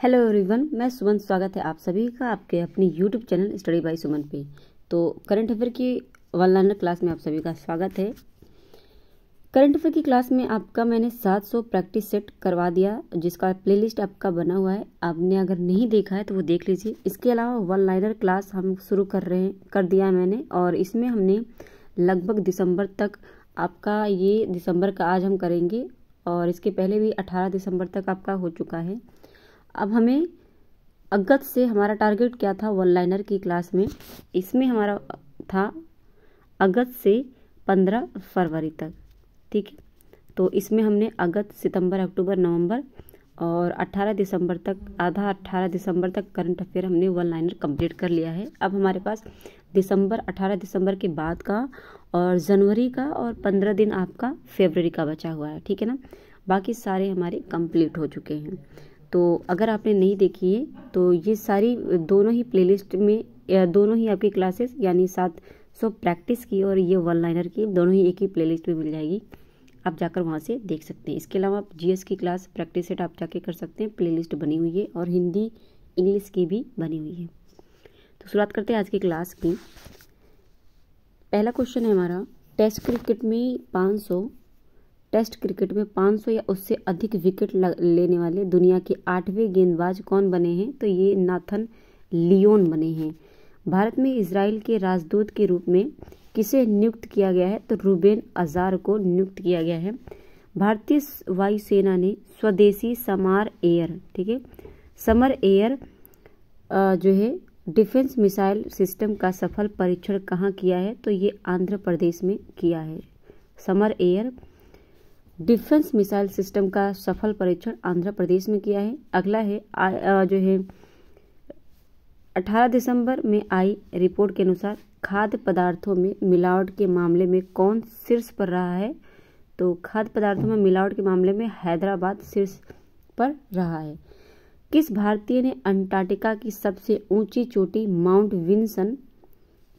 Hello everyone, मैं सुमन। स्वागत है आप सभी का आपके अपनी यूट्यूब चैनल स्टडी बाय सुमन पे। तो करंट अफेयर की ऑनलाइन क्लास में आप सभी का स्वागत है। करंट अफेयर की क्लास में आपका मैंने 700 प्रैक्टिस सेट करवा दिया, जिसका प्लेलिस्ट आपका बना हुआ है। आपने अगर नहीं देखा है तो वो देख लीजिए। इसके अलावा वन लाइनर क्लास हम शुरू कर दिया है मैंने, और इसमें हमने लगभग दिसंबर तक आपका, ये दिसंबर का आज हम करेंगे, और इसके पहले भी 18 दिसंबर तक आपका हो चुका है। अब हमें अगस्त से हमारा टारगेट क्या था वन लाइनर की क्लास में, इसमें हमारा था अगस्त से 15 फरवरी तक। ठीक है, तो इसमें हमने अगस्त, सितंबर, अक्टूबर, नवंबर और 18 दिसंबर तक, आधा 18 दिसंबर तक करंट अफेयर हमने वन लाइनर कंप्लीट कर लिया है। अब हमारे पास दिसंबर, 18 दिसंबर के बाद का और जनवरी का और 15 दिन आपका फरवरी का बचा हुआ है। ठीक है ना, बाकी सारे हमारे कंप्लीट हो चुके हैं। तो अगर आपने नहीं देखी है तो ये सारी दोनों ही प्लेलिस्ट में, दोनों ही आपकी क्लासेस यानी 700 प्रैक्टिस की और ये वन लाइनर की, दोनों ही एक ही प्लेलिस्ट में मिल जाएगी। आप जाकर वहाँ से देख सकते हैं। इसके अलावा आप जीएस की क्लास प्रैक्टिस सेट आप जाके कर सकते हैं, प्लेलिस्ट बनी हुई है, और हिंदी इंग्लिश की भी बनी हुई है। तो शुरुआत करते हैं आज की क्लास की। पहला क्वेश्चन है हमारा, टेस्ट क्रिकेट में 500 या उससे अधिक विकेट लेने वाले दुनिया के 8वें गेंदबाज कौन बने हैं? तो ये नाथन लियोन बने हैं। भारत में इजराइल के राजदूत के रूप में किसे नियुक्त किया गया है? तो रूबेन अजार को नियुक्त किया गया है। भारतीय वायुसेना ने स्वदेशी समर एयर, ठीक है, समर एयर जो है डिफेंस मिसाइल सिस्टम का सफल परीक्षण कहाँ किया है? तो ये आंध्र प्रदेश में किया है। Summer air defence missile system का सफल परीक्षण आंध्र प्रदेश में किया है। अगला है जो है 18 दिसंबर में आई रिपोर्ट के अनुसार खाद्य पदार्थों में मिलावट के मामले में कौन शीर्ष पर रहा है? तो खाद्य पदार्थों में मिलावट के मामले में हैदराबाद शीर्ष पर रहा है। किस भारतीय ने अंटार्कटिका की सबसे ऊंची चोटी माउंट विंसन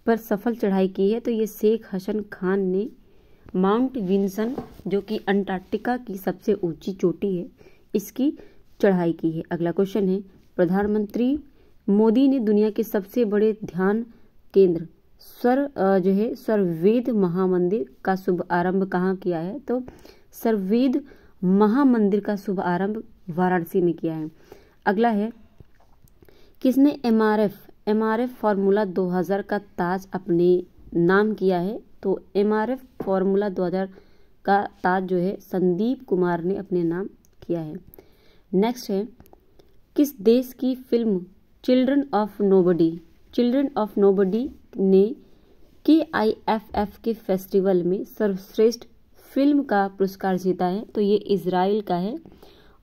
पर सफल चढ़ाई की है? तो ये शेख हसन खान ने माउंट विंसन, जो कि अंटार्कटिका की सबसे ऊंची चोटी है, इसकी चढ़ाई की है। अगला क्वेश्चन है, प्रधानमंत्री मोदी ने दुनिया के सबसे बड़े ध्यान केंद्र सर्ववेद महामंदिर का शुभारंभ कहाँ किया है? तो सर्ववेद महामंदिर का शुभारंभ वाराणसी में किया है। अगला है, किसने एमआरएफ फॉर्मूला 2000 का ताज अपने नाम किया है? तो एमआरएफ फॉर्मूला 2000 का ताज जो है संदीप कुमार ने अपने नाम किया है। नेक्स्ट है, किस देश की फिल्म चिल्ड्रन ऑफ नोबडी ने KIFF के फेस्टिवल में सर्वश्रेष्ठ फिल्म का पुरस्कार जीता है? तो ये इजराइल का है,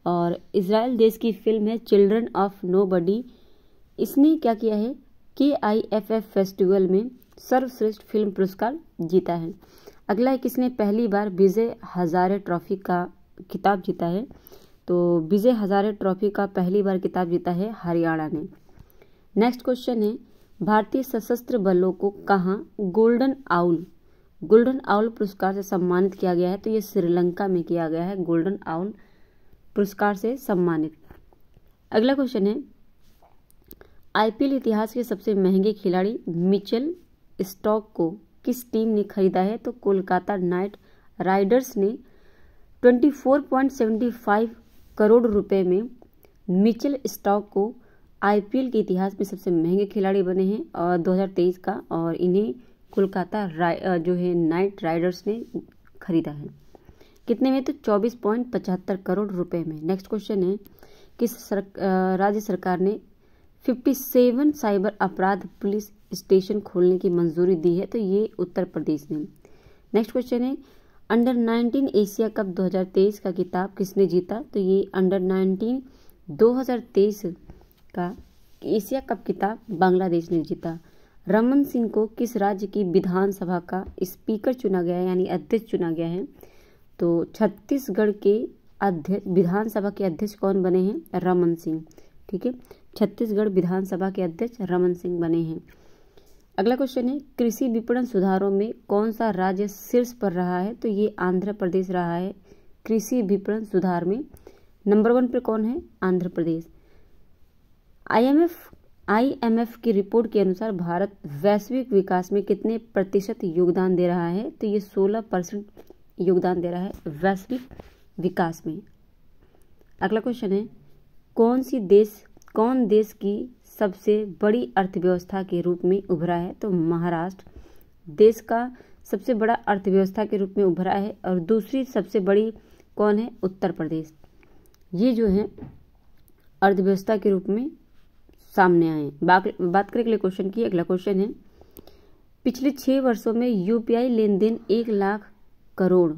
और इजराइल देश की फिल्म है चिल्ड्रन ऑफ नोबडी। इसने क्या किया है? KIFF फेस्टिवल में सर्वश्रेष्ठ फिल्म पुरस्कार जीता है। अगला है, किसने पहली बार विजय हजारे ट्रॉफी का खिताब जीता है? तो विजय हजारे ट्रॉफी का पहली बार खिताब जीता है हरियाणा ने। नेक्स्ट क्वेश्चन है, भारतीय सशस्त्र बलों को कहाँ गोल्डन आउल पुरस्कार से सम्मानित किया गया है? तो ये श्रीलंका में किया गया है, गोल्डन आउल पुरस्कार से सम्मानित। अगला क्वेश्चन है, IPL इतिहास के सबसे महंगे खिलाड़ी मिचेल स्टॉक को किस टीम ने खरीदा है? तो कोलकाता नाइट राइडर्स ने 24.75 करोड़ रुपए में मिचेल स्टॉक को IPL के इतिहास में सबसे महंगे खिलाड़ी बने हैं और 2023 का, और इन्हें कोलकाता जो है नाइट राइडर्स ने खरीदा है। कितने में? तो 24.75 करोड़ रुपए में। नेक्स्ट क्वेश्चन है, किस राज्य सरकार ने 57 साइबर अपराध पुलिस स्टेशन खोलने की मंजूरी दी है? तो ये उत्तर प्रदेश ने। नेक्स्ट क्वेश्चन है, अंडर 19 एशिया कप 2023 का खिताब किसने जीता? तो ये अंडर 19 2023 का एशिया कप खिताब बांग्लादेश ने जीता। रमन सिंह को किस राज्य की विधानसभा का स्पीकर चुना गया है, यानी अध्यक्ष चुना गया है? तो छत्तीसगढ़ के विधानसभा के अध्यक्ष कौन बने हैं? रमन सिंह। ठीक है, छत्तीसगढ़ विधानसभा के अध्यक्ष रमन सिंह बने हैं। अगला क्वेश्चन है, कृषि विपणन सुधारों में कौन सा राज्य शीर्ष पर रहा है? तो ये आंध्र प्रदेश रहा है। कृषि विपणन सुधार में नंबर 1 पर कौन है? आंध्र प्रदेश। आईएमएफ की रिपोर्ट के अनुसार भारत वैश्विक विकास में कितने प्रतिशत योगदान दे रहा है? तो ये 16% योगदान दे रहा है वैश्विक विकास में। अगला क्वेश्चन है, कौन देश की सबसे बड़ी अर्थव्यवस्था के रूप में उभरा है? तो महाराष्ट्र देश का सबसे बड़ा अर्थव्यवस्था के रूप में उभरा है। और दूसरी सबसे बड़ी कौन है? उत्तर प्रदेश। ये जो है अर्थव्यवस्था के रूप में सामने आए। बात करें अगले क्वेश्चन की। अगला क्वेश्चन है, पिछले 6 वर्षों में यूपीआई लेन देन 1 लाख करोड़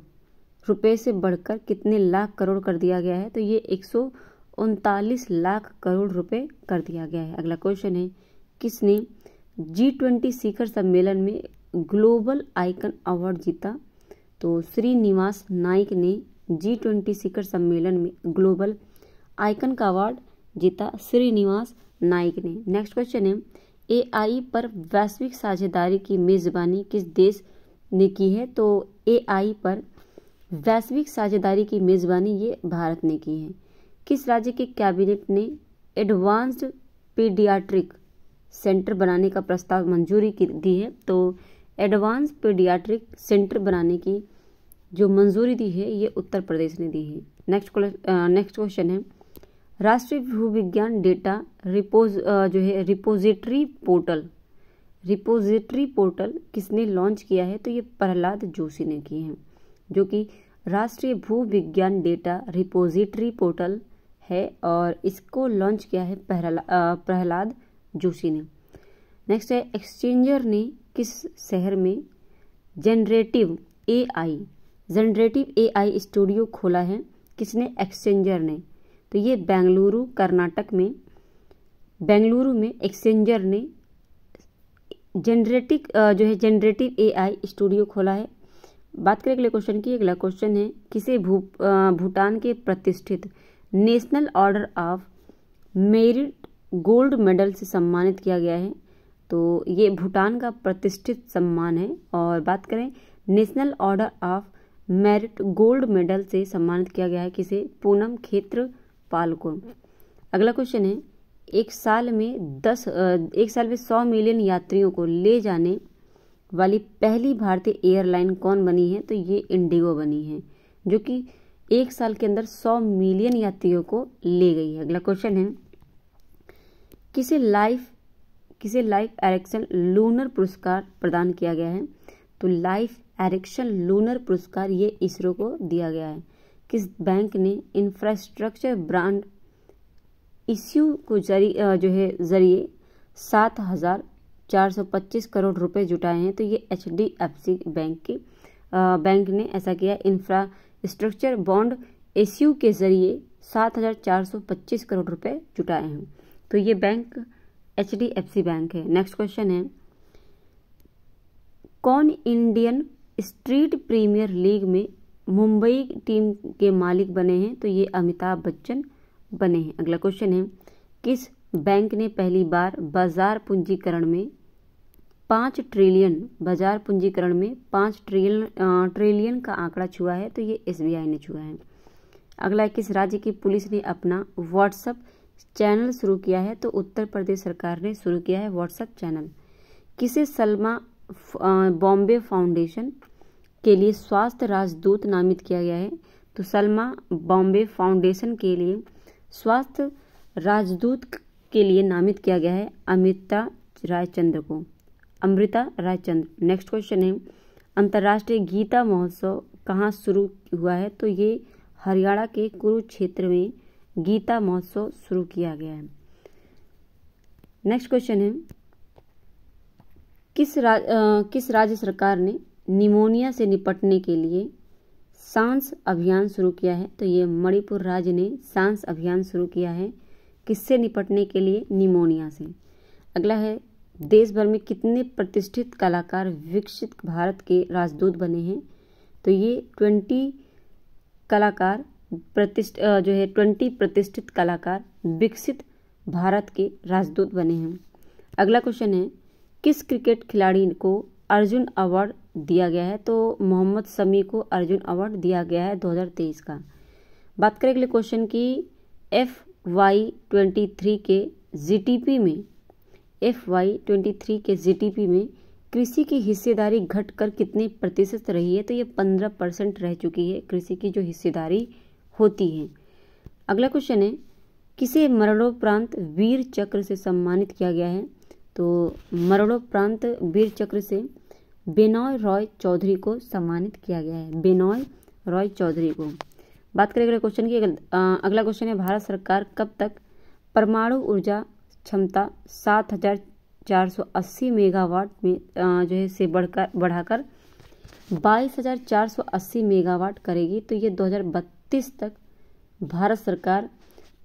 रुपए से बढ़कर कितने लाख करोड़ कर दिया गया है? तो ये 139 लाख करोड़ रुपए कर दिया गया है। अगला क्वेश्चन है, किसने G20 शिखर सम्मेलन में ग्लोबल आइकन अवार्ड जीता? तो श्रीनिवास नाइक ने G20 शिखर सम्मेलन में ग्लोबल आइकन का अवार्ड जीता, श्रीनिवास नाइक ने। नेक्स्ट क्वेश्चन है, AI पर वैश्विक साझेदारी की मेजबानी किस देश ने की है? तो AI पर वैश्विक साझेदारी की मेजबानी ये भारत ने की है। किस राज्य के कैबिनेट ने एडवांस्ड पीडियाट्रिक सेंटर बनाने का प्रस्ताव मंजूरी दी है? तो एडवांस पीडियाट्रिक सेंटर बनाने की जो मंजूरी दी है ये उत्तर प्रदेश ने दी है। नेक्स्ट क्वेश्चन है, राष्ट्रीय भूविज्ञान डेटा रिपोजिटरी पोर्टल किसने लॉन्च किया है? तो ये प्रहलाद जोशी ने की है, जो कि राष्ट्रीय भूविज्ञान डेटा रिपोजिटरी पोर्टल है और इसको लॉन्च किया है प्रहलाद जोशी ने। नेक्स्ट है, एक्सचेंजर ने किस शहर में जनरेटिव AI स्टूडियो खोला है? किसने? एक्सचेंजर ने। तो ये बेंगलुरु कर्नाटक में एक्सचेंजर ने जनरेटिव AI स्टूडियो खोला है। बात करें अगले क्वेश्चन की। अगला क्वेश्चन है, किसे भूटान के प्रतिष्ठित national order of merit gold medal से सम्मानित किया गया है? तो ये भूटान का प्रतिष्ठित सम्मान है। और बात करें national order of merit gold medal से सम्मानित किया गया है किसे? पूनम खेत्रपाल को। अगला क्वेश्चन है, एक साल में 100 मिलियन यात्रियों को ले जाने वाली पहली भारतीय एयरलाइन कौन बनी है? तो ये इंडिगो बनी है, जो कि एक साल के अंदर 100 मिलियन यात्रियों को ले गई है। अगला क्वेश्चन है, किसे लाइफ एरिक्सन लूनर पुरस्कार प्रदान किया गया है? तो लाइफ एरिक्सन लूनर पुरस्कार ये इसरो को दिया गया है। किस बैंक ने इंफ्रास्ट्रक्चर ब्रांड इश्यू को जरिए 7,425 करोड़ रुपए जुटाए हैं? तो ये HDFC बैंक ने ऐसा किया। इंफ्रास्ट्रक्चर बॉन्ड इश्यू के जरिए 7,425 करोड़ रुपए जुटाए हैं। तो ये बैंक HDFC बैंक है। नेक्स्ट क्वेश्चन है, कौन इंडियन स्ट्रीट प्रीमियर लीग में मुंबई टीम के मालिक बने हैं? तो ये अमिताभ बच्चन बने हैं। अगला क्वेश्चन है, किस बैंक ने पहली बार बाजार पूंजीकरण में 5 ट्रिलियन का आंकड़ा छुआ है? तो ये SBI ने छुआ है। अगला है, किस राज्य की पुलिस ने अपना व्हाट्सएप चैनल शुरू किया है? तो उत्तर प्रदेश सरकार ने शुरू किया है व्हाट्सएप चैनल। किसे सलमा बॉम्बे फाउंडेशन के लिए स्वास्थ्य राजदूत नामित किया गया है? तो सलमा बॉम्बे फाउंडेशन के लिए स्वास्थ्य राजदूत के लिए नामित किया गया है अमृता रायचंद्र। नेक्स्ट क्वेश्चन है, अंतर्राष्ट्रीय गीता महोत्सव कहाँ शुरू हुआ है? तो ये हरियाणा के कुरुक्षेत्र में गीता महोत्सव शुरू किया गया है। नेक्स्ट क्वेश्चन है, किस राज्य सरकार ने निमोनिया से निपटने के लिए सांस अभियान शुरू किया है? तो ये मणिपुर राज्य ने सांस अभियान शुरू किया है। किससे निपटने के लिए? निमोनिया से। अगला है, देश भर में कितने प्रतिष्ठित कलाकार विकसित भारत के राजदूत बने हैं? तो ये 20 प्रतिष्ठित कलाकार विकसित भारत के राजदूत बने हैं। अगला क्वेश्चन है, किस क्रिकेट खिलाड़ी को अर्जुन अवार्ड दिया गया है? तो मोहम्मद शमी को अर्जुन अवार्ड दिया गया है 2023 का। बात करें अगले क्वेश्चन की, FY23 के जीडीपी में FY23 के जीडीपी में कृषि की हिस्सेदारी घटकर कितने प्रतिशत रही है? तो ये 15% रह चुकी है कृषि की जो हिस्सेदारी होती है। अगला क्वेश्चन है, किसे मरणोपरांत वीर चक्र से सम्मानित किया गया है? तो मरणोपरांत वीर चक्र से बेनॉय रॉय चौधरी को सम्मानित किया गया है, बेनॉय रॉय चौधरी को। बात करें अगले क्वेश्चन की। अगला क्वेश्चन है, भारत सरकार कब तक परमाणु ऊर्जा क्षमता 7480 मेगावाट में जो है से बढ़ाकर 22,480 मेगावाट करेगी? तो ये 2032 तक भारत सरकार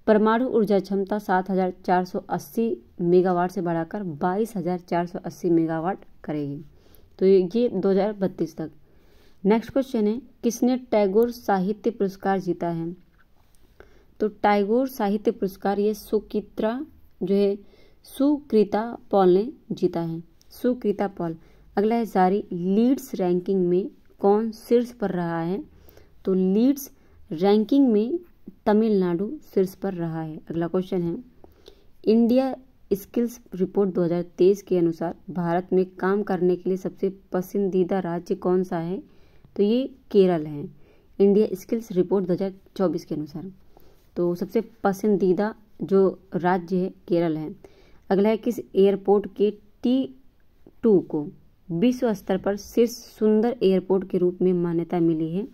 परमाणु ऊर्जा क्षमता 7480 मेगावाट से बढ़ाकर 22,480 मेगावाट करेगी। तो ये 2032 तक। नेक्स्ट क्वेश्चन है, किसने टैगोर साहित्य पुरस्कार जीता है? तो टैगोर साहित्य पुरस्कार ये सुकृता पॉल ने जीता है, सुकृता पॉल। अगला है, जारी लीड्स रैंकिंग में कौन शीर्ष पर रहा है? तो लीड्स रैंकिंग में तमिलनाडु शीर्ष पर रहा है। अगला क्वेश्चन है, इंडिया स्किल्स रिपोर्ट 2023 के अनुसार भारत में काम करने के लिए सबसे पसंदीदा राज्य कौन सा है? तो ये केरल है, इंडिया स्किल्स रिपोर्ट 2024 के अनुसार। तो सबसे पसंदीदा जो राज्य है केरल है। अगला है, किस एयरपोर्ट के T2 को विश्व स्तर पर शीर्ष सुंदर एयरपोर्ट के रूप में मान्यता मिली है?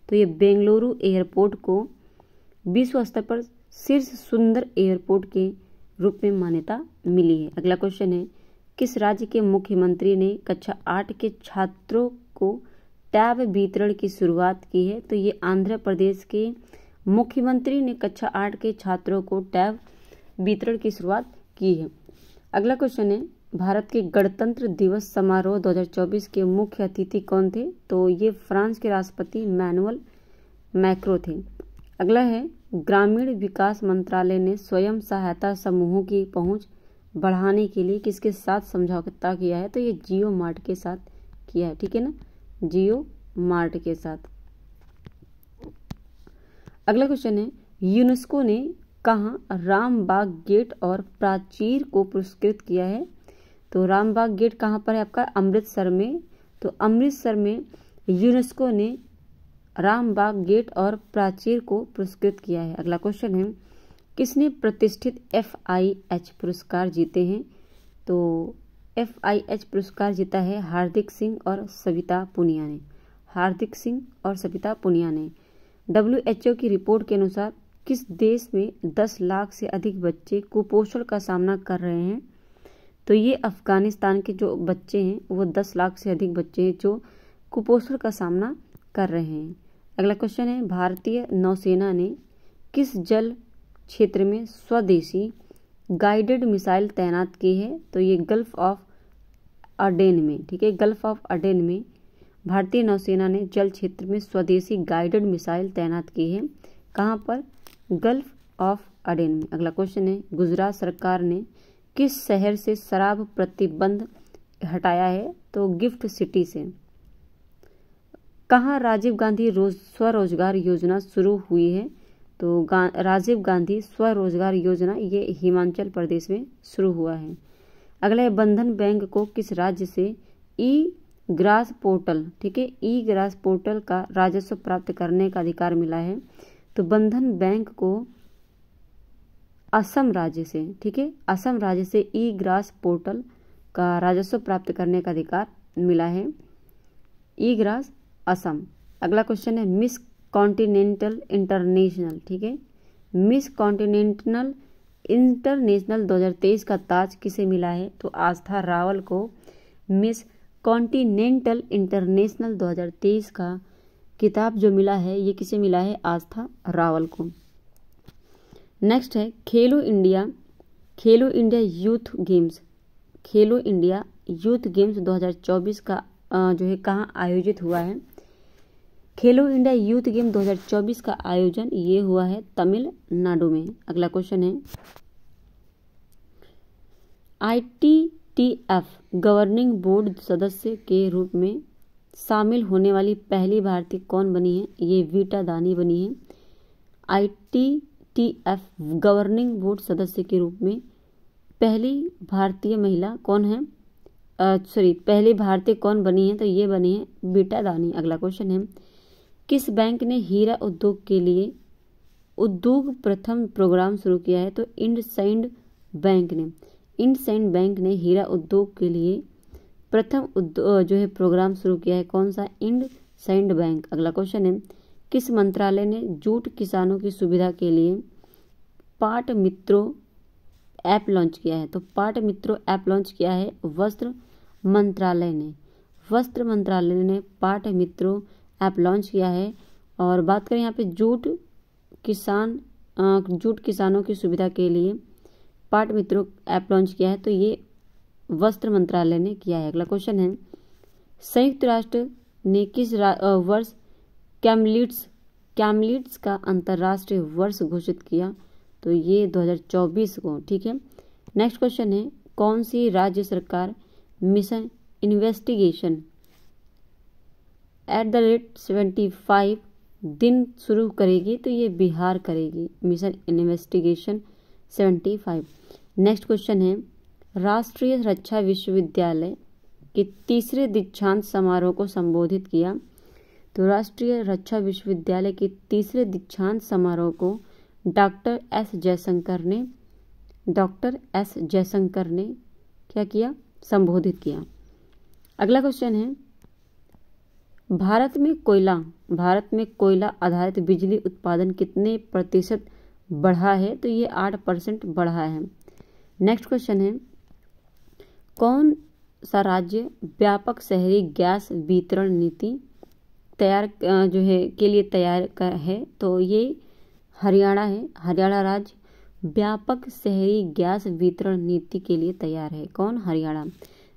तो ये बेंगलुरु एयरपोर्ट को विश्व स्तर पर शीर्ष सुंदर एयरपोर्ट के रूप में मान्यता मिली है। अगला क्वेश्चन है, किस राज्य के मुख्यमंत्री ने कक्षा 8 के छात्रों को टैब वितरण की शुरुआत की है? तो ये आंध्र प्रदेश के मुख्यमंत्री ने कक्षा 8 के छात्रों को टैब वितरण की शुरुआत की है। अगला क्वेश्चन है, भारत के गणतंत्र दिवस समारोह 2024 के मुख्य अतिथि कौन थे? तो ये फ्रांस के राष्ट्रपति मैनुअल मैक्रो थे। अगला है, ग्रामीण विकास मंत्रालय ने स्वयं सहायता समूहों की पहुंच बढ़ाने के लिए किसके साथ समझौता किया है? तो ये जियो मार्ट के साथ किया है, ठीक है ना, जियो मार्ट के साथ। अगला क्वेश्चन है, यूनेस्को ने कहाँ रामबाग गेट और प्राचीर को पुरस्कृत किया है? तो रामबाग गेट कहाँ पर है आपका? अमृतसर में। तो अमृतसर में यूनेस्को ने रामबाग गेट और प्राचीर को पुरस्कृत किया है। अगला क्वेश्चन है, किसने प्रतिष्ठित FIH पुरस्कार जीते हैं? तो FIH पुरस्कार जीता है हार्दिक सिंह और सविता पुनिया ने, हार्दिक सिंह और सविता पुनिया ने। WHO की रिपोर्ट के अनुसार किस देश में 10 लाख से अधिक बच्चे कुपोषण का सामना कर रहे हैं? तो ये अफगानिस्तान के जो बच्चे हैं वो 10 लाख से अधिक बच्चे हैं जो कुपोषण का सामना कर रहे हैं। अगला क्वेश्चन है, भारतीय नौसेना ने किस जल क्षेत्र में स्वदेशी गाइडेड मिसाइल तैनात की है? तो ये गल्फ ऑफ अडेन में, ठीक है, गल्फ ऑफ अडेन में भारतीय नौसेना ने जल क्षेत्र में स्वदेशी गाइडेड मिसाइल तैनात की है। कहाँ पर? गल्फ ऑफ अडेन में। अगला क्वेश्चन है, गुजरात सरकार ने किस शहर से शराब प्रतिबंध हटाया है? तो गिफ्ट सिटी से। कहाँ राजीव गांधी स्वरोजगार योजना शुरू हुई है? तो राजीव गांधी स्वरोजगार योजना ये हिमाचल प्रदेश में शुरू हुआ है। अगला है, बंधन बैंक को किस राज्य से ई ग्रास पोर्टल, ठीक है, ई ग्रास पोर्टल का राजस्व प्राप्त करने का अधिकार मिला है? तो बंधन बैंक को असम राज्य से, ठीक है, असम राज्य से ई ग्रास पोर्टल का राजस्व प्राप्त करने का अधिकार मिला है, ई ग्रास असम। अगला क्वेश्चन है, मिस कॉन्टिनेंटल इंटरनेशनल, ठीक है, मिस कॉन्टिनेंटल इंटरनेशनल 2023 का ताज किसे मिला है? तो आस्था रावल को मिस कॉन्टिनेंटल इंटरनेशनल 2023 का किताब जो मिला है ये किसे मिला है? आस्था रावल को। नेक्स्ट है, खेलो इंडिया यूथ गेम्स, खेलो इंडिया यूथ गेम्स 2024 का जो है कहाँ आयोजित हुआ है? खेलो इंडिया यूथ गेम 2024 का आयोजन ये हुआ है तमिलनाडु में। अगला क्वेश्चन है, ITTF गवर्निंग बोर्ड सदस्य के रूप में शामिल होने वाली पहली भारतीय कौन बनी है? ये वीटा दानी बनी है। ITTF गवर्निंग बोर्ड सदस्य के रूप में पहली भारतीय महिला कौन है, पहली भारतीय कौन बनी है, तो ये बनी है बीटा दानी। अगला क्वेश्चन है, किस बैंक ने हीरा उद्योग के लिए उद्योग प्रथम प्रोग्राम शुरू किया है, तो इंडसइंड बैंक ने हीरा उद्योग के लिए प्रथम जो है प्रोग्राम शुरू किया है। कौन सा, इंडसइंड बैंक। अगला क्वेश्चन है, किस मंत्रालय ने जूट किसानों की सुविधा के लिए पाट मित्रों ऐप लॉन्च किया है, तो पाट मित्रों ऐप लॉन्च किया है वस्त्र मंत्रालय ने पाट मित्रों ऐप लॉन्च किया है। और बात करें यहाँ पे जूट किसानों की सुविधा के लिए पाट मित्रों ऐप लॉन्च किया है, तो ये वस्त्र मंत्रालय ने किया है। अगला क्वेश्चन है, संयुक्त राष्ट्र ने किस वर्ष कैमलिट्स का अंतर्राष्ट्रीय वर्ष घोषित किया, तो ये 2024 को। ठीक है। नेक्स्ट क्वेश्चन है, कौन सी राज्य सरकार मिशन इन्वेस्टिगेशन @75 दिन शुरू करेगी, तो ये बिहार करेगी, मिशन इन्वेस्टिगेशन 75। नेक्स्ट क्वेश्चन है, राष्ट्रीय रक्षा विश्वविद्यालय के तीसरे दीक्षांत समारोह को संबोधित किया, तो राष्ट्रीय रक्षा विश्वविद्यालय के तीसरे दीक्षांत समारोह को डॉक्टर एस जयशंकर ने क्या किया, संबोधित किया। अगला क्वेश्चन है, भारत में कोयला आधारित बिजली उत्पादन कितने प्रतिशत बढ़ा है, तो ये 8% बढ़ा है। नेक्स्ट क्वेश्चन है, कौन सा राज्य व्यापक शहरी गैस वितरण नीति के लिए तैयार है, तो ये हरियाणा है। हरियाणा राज्य व्यापक शहरी गैस वितरण नीति के लिए तैयार है। कौन, हरियाणा।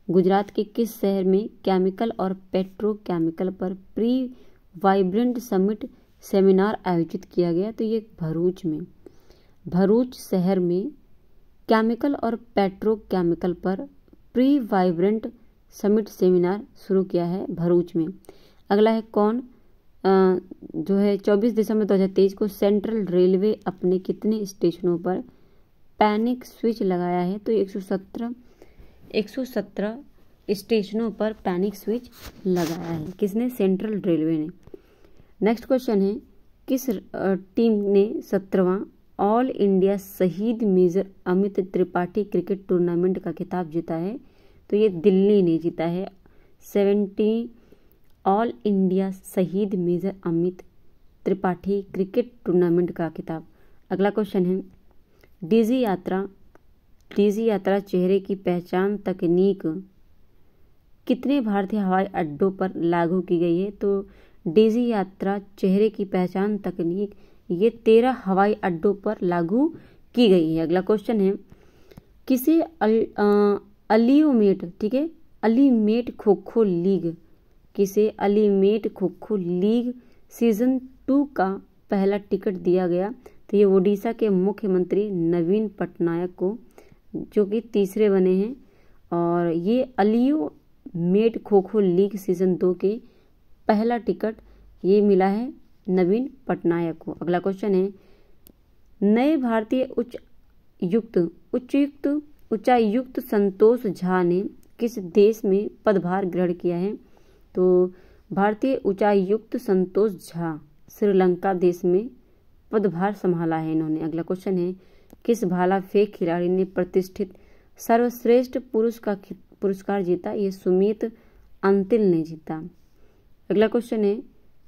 गुजरात के किस शहर में केमिकल और पेट्रोकेमिकल पर प्री वाइब्रेंट समिट सेमिनार आयोजित किया गया, तो ये भरूच शहर में केमिकल और पेट्रोकेमिकल पर प्री वाइब्रेंट समिट सेमिनार शुरू किया है भरूच में। अगला है, कौन 24 दिसंबर 2023 को सेंट्रल रेलवे अपने कितने स्टेशनों पर पैनिक स्विच लगाया है, तो 117 स्टेशनों पर पैनिक स्विच लगाया है। किसने, सेंट्रल रेलवे ने। नेक्स्ट क्वेश्चन है, किस टीम ने 17वां ऑल इंडिया शहीद major Amit Tripathi cricket tournament का खिताब जीता है, तो ये दिल्ली ने जीता है 70 ऑल इंडिया शहीद major Amit Tripathi cricket tournament का खिताब। अगला क्वेश्चन है, डीजी यात्रा चेहरे की पहचान तकनीक कितने भारतीय हवाई अड्डों पर लागू की गई है, तो डीजी यात्रा चेहरे की पहचान तकनीक ये 13 हवाई अड्डों पर लागू की गई है। अगला क्वेश्चन है, किसे अलीमेट खो खो लीग सीजन 2 का पहला टिकट दिया गया, तो ये ओडिशा के मुख्यमंत्री नवीन पटनायक को, जो कि तीसरे बने हैं। और ये अलीमेट खो खो लीग सीजन 2 के पहला टिकट ये मिला है नवीन पटनायक को। अगला क्वेश्चन है, नए भारतीय उच्चायुक्त संतोष झा ने किस देश में पदभार ग्रहण किया है, तो भारतीय उच्चायुक्त संतोष झा श्रीलंका देश में पदभार संभाला है इन्होंने। अगला क्वेश्चन है, किस भाला फेंक खिलाड़ी ने प्रतिष्ठित सर्वश्रेष्ठ पुरुष का पुरस्कार जीता, ये सुमित अंतिल ने जीता। अगला क्वेश्चन है,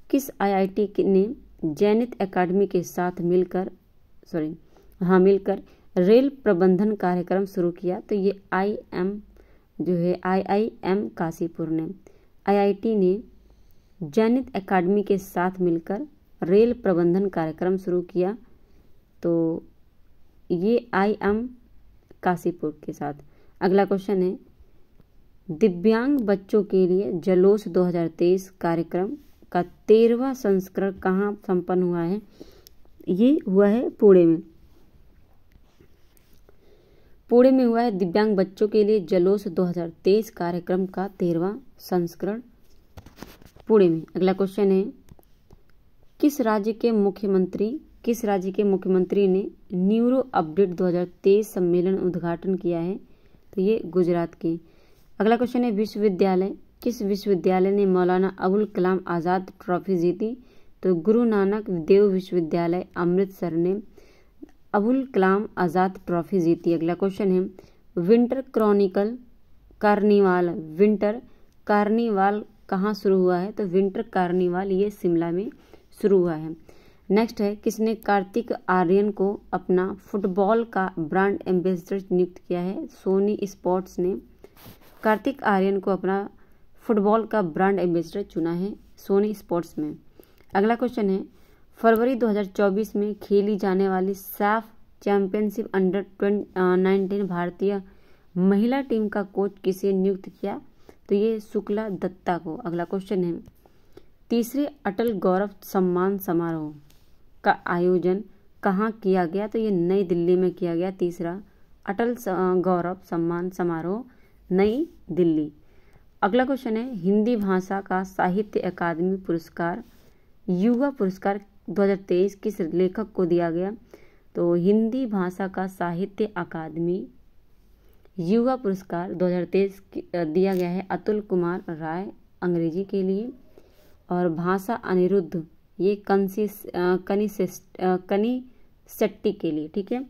किस आईआईटी ने जैनित एकेडमी के साथ मिलकर रेल प्रबंधन कार्यक्रम शुरू किया, तो ये आईआईएम काशीपुर ने। आईआईटी ने जैनित एकेडमी के साथ मिलकर रेल प्रबंधन कार्यक्रम शुरू किया, तो ये आईएम काशीपुर के साथ। अगला क्वेश्चन है, दिव्यांग बच्चों के लिए जलोस 2023 कार्यक्रम का 13वां संस्करण कहाँ संपन्न हुआ है, ये हुआ है पुणे में हुआ है दिव्यांग बच्चों के लिए जलोस 2023 कार्यक्रम का 13वां संस्करण पुणे में। अगला क्वेश्चन है, किस राज्य के मुख्यमंत्री किस राज्य के मुख्यमंत्री ने न्यूरो अपडेट 2023 सम्मेलन उद्घाटन किया है? तो ये गुजरात के। अगला क्वेश्चन है विश्वविद्यालय। किस विश्वविद्यालय ने मौलाना अबुल कलाम आज़ाद ट्रॉफी जीती? तो गुरु नानक देव विश्वविद्यालय अमृतसर ने अबुल कलाम आज़ाद ट्रॉफी जीती। अगला क्वेश्चन है विंटर कार्निवाल कहाँ शुरू हुआ है? तो विंटर कार्निवाल ये शिमला में शुरू हुआ है। नेक्स्ट है किसने कार्तिक आर्यन को अपना फुटबॉल का ब्रांड एम्बेसडर नियुक्त किया है? सोनी स्पोर्ट्स ने कार्तिक आर्यन को अपना फुटबॉल का ब्रांड एम्बेसडर चुना है सोनी स्पोर्ट्स में। अगला क्वेश्चन है फरवरी 2024 में खेली जाने वाली साफ चैंपियनशिप अंडर 19 भारतीय महिला टीम का कोच किसे नियुक्त किया? तो ये शुक्ला दत्ता को। अगला क्वेश्चन है तीसरे अटल गौरव सम्मान समारोह का आयोजन कहाँ किया गया? तो ये नई दिल्ली में किया गया। तीसरा अटल गौरव सम्मान समारोह नई दिल्ली। अगला क्वेश्चन है हिंदी भाषा का साहित्य अकादमी पुरस्कार युवा पुरस्कार 2023 किस लेखक को दिया गया? तो हिंदी भाषा का साहित्य अकादमी युवा पुरस्कार 2023 दिया गया है अतुल कुमार राय अंग्रेजी के लिए, और भाषा अनिरुद्ध ये कनिसेट्टी के लिए। ठीक है,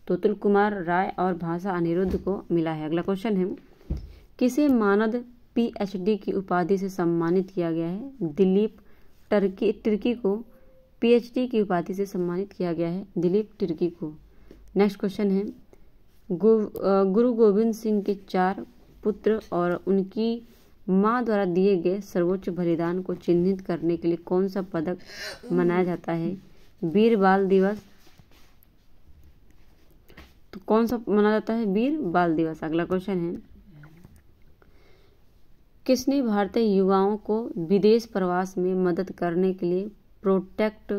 तो अतुल कुमार राय और भाषा अनिरुद्ध को मिला है। अगला क्वेश्चन है किसे मानद PhD की उपाधि से सम्मानित किया गया है? दिलीप तिर्की को PhD की उपाधि से सम्मानित किया गया है दिलीप तिर्की को। नेक्स्ट क्वेश्चन है गुरु गोविंद सिंह के 4 पुत्र और उनकी मां द्वारा दिए गए सर्वोच्च बलिदान को चिन्हित करने के लिए कौन सा पदक मनाया जाता है? वीर बाल दिवस। तो कौन सा मनाया जाता है? वीर बाल दिवस। अगला क्वेश्चन है किसने भारतीय युवाओं को विदेश प्रवास में मदद करने के लिए प्रोटेक्ट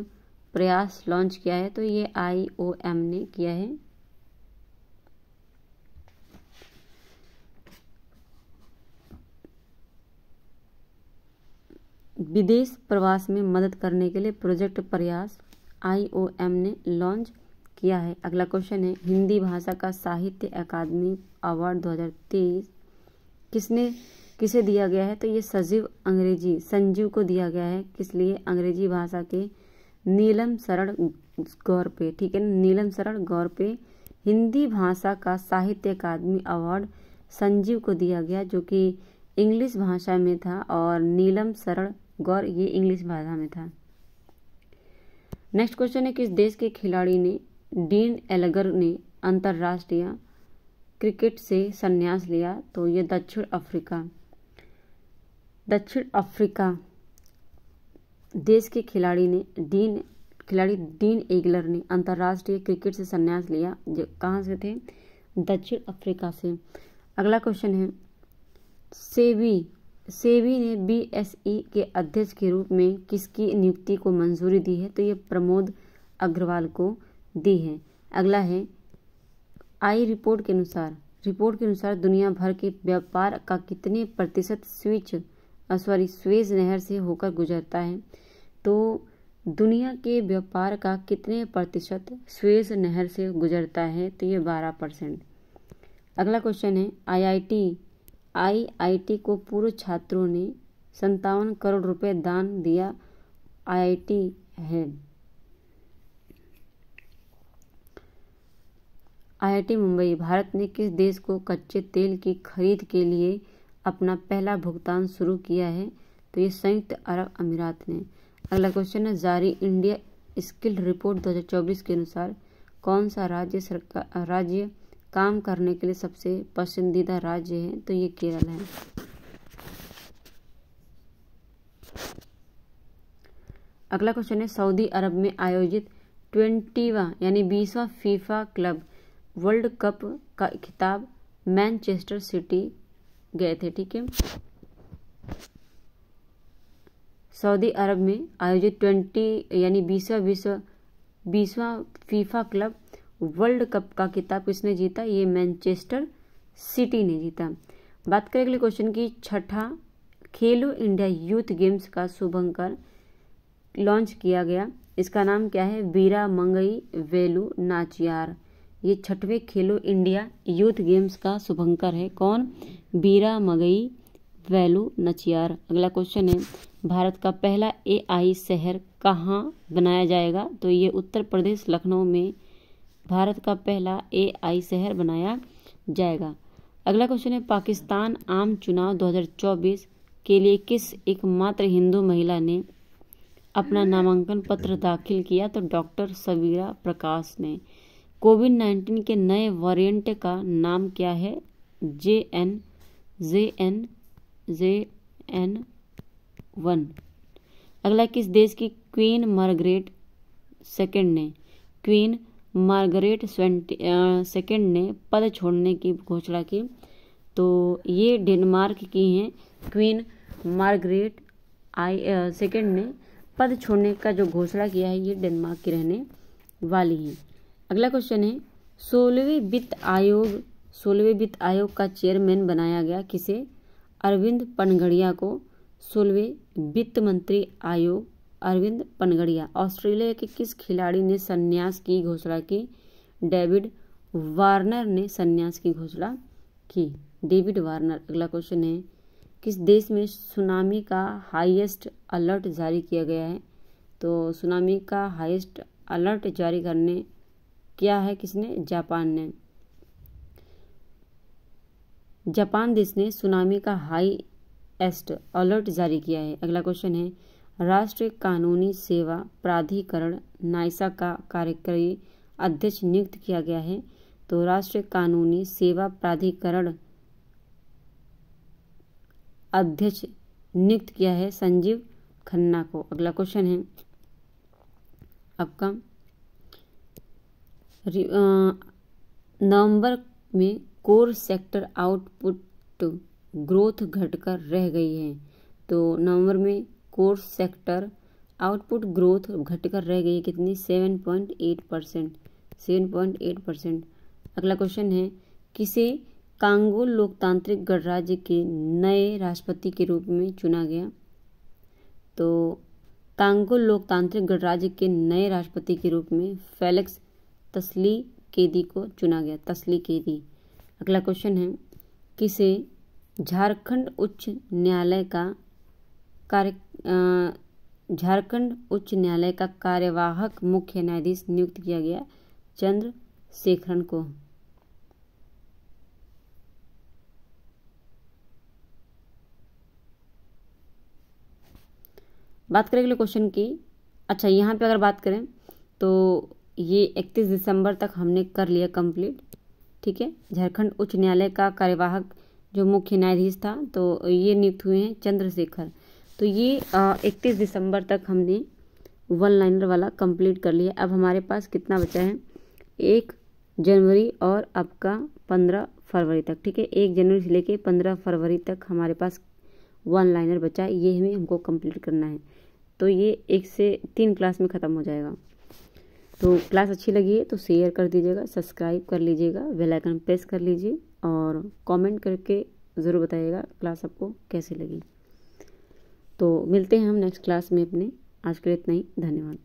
प्रयास लॉन्च किया है? तो ये IOM ने किया है। विदेश प्रवास में मदद करने के लिए प्रोजेक्ट प्रयास IOM ने लॉन्च किया है। अगला क्वेश्चन है हिंदी भाषा का साहित्य अकादमी अवार्ड 2023 किसे दिया गया है? तो ये संजीव को दिया गया है। किस लिए? अंग्रेजी भाषा के नीलम शरण गौर पे। ठीक है, नीलम शरण गौर पे हिंदी भाषा का साहित्य अकादमी अवार्ड संजीव को दिया गया जो कि इंग्लिश भाषा में था, और नीलम शरण गौर ये इंग्लिश भाषा में था। नेक्स्ट क्वेश्चन है किस देश के खिलाड़ी ने डीन एलगर ने अंतर्राष्ट्रीय क्रिकेट से संन्यास लिया? तो ये दक्षिण अफ्रीका देश के खिलाड़ी डीन एगलर ने अंतर्राष्ट्रीय क्रिकेट से संन्यास लिया। जो कहाँ से थे? दक्षिण अफ्रीका से। अगला क्वेश्चन है सेबी ने BSE के अध्यक्ष के रूप में किसकी नियुक्ति को मंजूरी दी है? तो ये प्रमोद अग्रवाल को दी है। अगला है रिपोर्ट के अनुसार दुनिया भर के व्यापार का कितने प्रतिशत स्वेज नहर से होकर गुजरता है? तो दुनिया के व्यापार का कितने प्रतिशत स्वेज नहर से गुजरता है? तो ये 12%। अगला क्वेश्चन है IIT को पूर्व छात्रों ने 57 करोड़ रुपए दान दिया। IIT मुंबई भारत ने किस देश को कच्चे तेल की खरीद के लिए अपना पहला भुगतान शुरू किया है? तो ये संयुक्त अरब अमीरात ने। अगला क्वेश्चन है जारी इंडिया स्किल रिपोर्ट 2024 के अनुसार कौन सा राज्य काम करने के लिए सबसे पसंदीदा राज्य है? तो ये केरल है। अगला क्वेश्चन है सऊदी अरब में आयोजित 20वां यानी 20वां फीफा क्लब वर्ल्ड कप का खिताब मैनचेस्टर सिटी गए थे। ठीक है, सऊदी अरब में आयोजित 20वां फीफा क्लब वर्ल्ड कप का खिताब किसने जीता? ये मैनचेस्टर सिटी ने जीता। बात करें अगले क्वेश्चन की, छठा खेलो इंडिया यूथ गेम्स का शुभारंभ लॉन्च किया गया। इसका नाम क्या है? वीरामंगई वेलु नाचियार। ये 6वें खेलो इंडिया यूथ गेम्स का शुभंकर है। कौन? वीरामंगई वेलु नाचियार। अगला क्वेश्चन है, भारत का पहला AI शहर कहाँ बनाया जाएगा? तो ये उत्तर प्रदेश लखनऊ में भारत का पहला AI शहर बनाया जाएगा। अगला क्वेश्चन है, पाकिस्तान आम चुनाव 2024 के लिए किस एकमात्र हिंदू महिला ने अपना नामांकन पत्र दाखिल किया? तो डॉक्टर सबीरा प्रकाश ने। कोविड-19 के नए वेरिएंट का नाम क्या है? JN1। अगला, किस देश की क्वीन मार्गरेट सेकंड ने पद छोड़ने की घोषणा की? तो ये डेनमार्क की हैं। क्वीन मार्गरेट सेकंड ने पद छोड़ने का जो घोषणा किया है, ये डेनमार्क की रहने वाली हैं। अगला क्वेश्चन है, 16वें वित्त आयोग का चेयरमैन बनाया गया किसे? अरविंद पनगड़िया को 16वें वित्त मंत्री आयोग अरविंद पनगड़िया। ऑस्ट्रेलिया के किस खिलाड़ी ने संन्यास की घोषणा की? डेविड वार्नर ने संन्यास की घोषणा की। David Warner. अगला क्वेश्चन है, किस देश में सुनामी का हाईएस्ट अलर्ट जारी किया गया है? तो सुनामी का हाईएस्ट अलर्ट जारी करने किया है किसने? जापान ने। जापान देश ने सुनामी का हाईएस्ट अलर्ट जारी किया है। अगला क्वेश्चन है, राष्ट्रीय कानूनी सेवा प्राधिकरण नाइसा का कार्यकारी अध्यक्ष नियुक्त किया गया है? तो राष्ट्रीय कानूनी सेवा प्राधिकरण अध्यक्ष नियुक्त किया है संजीव खन्ना को। अगला क्वेश्चन है आपका, नवंबर में कोर सेक्टर आउटपुट ग्रोथ घटकर रह गई है। तो नवंबर में कोर सेक्टर आउटपुट ग्रोथ घटकर रह गई है कितनी? 7.8%। अगला क्वेश्चन है, किसे कांगो लोकतांत्रिक गणराज्य के नए राष्ट्रपति के रूप में चुना गया? तो कांगो लोकतांत्रिक गणराज्य के नए राष्ट्रपति के रूप में फेलिक्स तस्लीकेदी को चुना गया। तस्लीकेदी। अगला क्वेश्चन है, किसे झारखंड उच्च न्यायालय का कार्यवाहक मुख्य न्यायाधीश नियुक्त किया गया? चंद्रशेखरन को। बात करें अगले क्वेश्चन की। अच्छा, यहाँ पे अगर बात करें तो ये 31 दिसंबर तक हमने कर लिया कंप्लीट। ठीक है, झारखंड उच्च न्यायालय का कार्यवाहक जो मुख्य न्यायाधीश था, तो ये नियुक्त हुए हैं चंद्रशेखर। तो ये 31 दिसंबर तक हमने 1 लाइनर वाला कंप्लीट कर लिया। अब हमारे पास कितना बचा है? 1 जनवरी और आपका 15 फरवरी तक। ठीक है, 1 जनवरी से लेके 15 फरवरी तक हमारे पास 1 लाइनर बचा है। ये हमें हमको कंप्लीट करना है। तो ये 1 से 3 क्लास में ख़त्म हो जाएगा। तो क्लास अच्छी लगी है तो शेयर कर दीजिएगा, सब्सक्राइब कर लीजिएगा, बेल आइकन प्रेस कर लीजिए और कमेंट करके ज़रूर बताइएगा क्लास आपको कैसी लगी। तो मिलते हैं हम नेक्स्ट क्लास में अपने। आज के लिए इतना ही। धन्यवाद।